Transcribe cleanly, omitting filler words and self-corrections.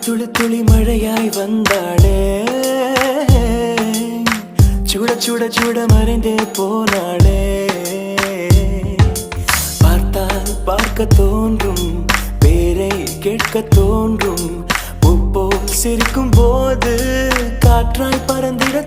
துளி துளி மழையாய் வந்தாளே, சுட சுட சுட மறைந்தே போனாளே. பார்த்தால் பார்க்க தோன்றும், பேரை கேட்க தோன்றும், பூப்போல் சிரிக்கும் போது காற்றாய் பறந்திட